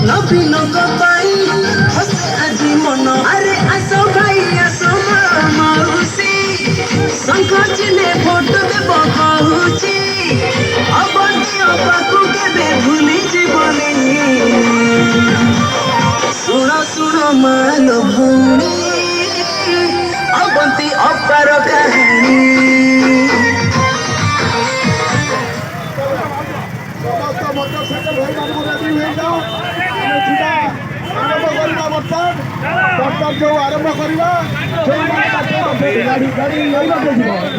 नवीन पाई हसे आजी मन अरे आसो भाई आसो मौसी शंख चिले फोटो देव कहूची अबंती अबाकू केबे भूली जीवनी सुण सुण मालो भौणी अबंती अपार कहानी जो आरंभ करवा गाड़ी गाड़ी जो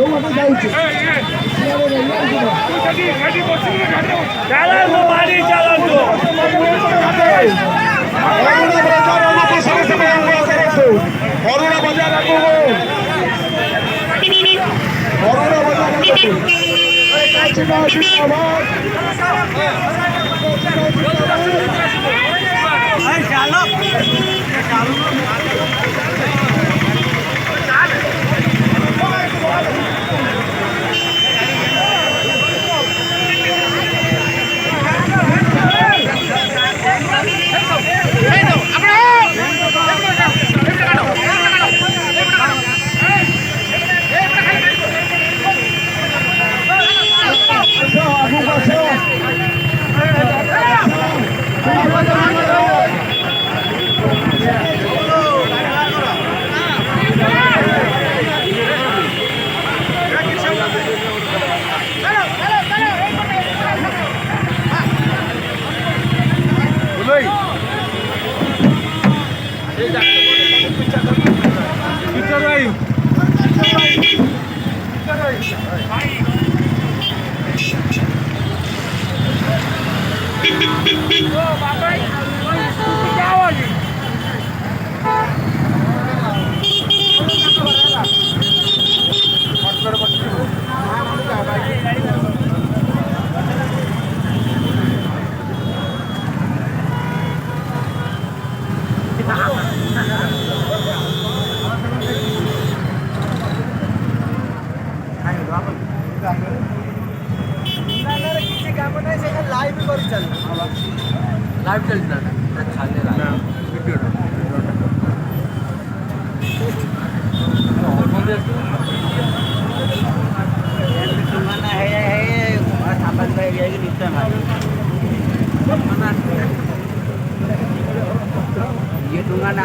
लाइव चलता है ये दूंगा ना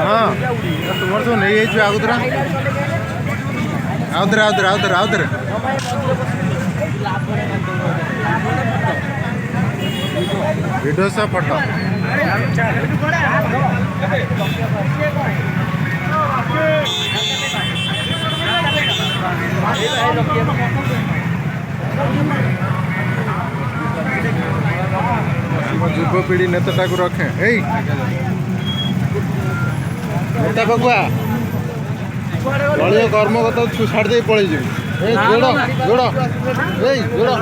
हाँ तुम सब नहीं आगुदरा आउदर आउदर आउदर आउदर वीडियो सा फोटो युवपीढ़ी नेता को रखे नेता बकुआ दलीय कर्मकर्ता तू छाड़ दे पड़े जोड़ जोड़ जोड़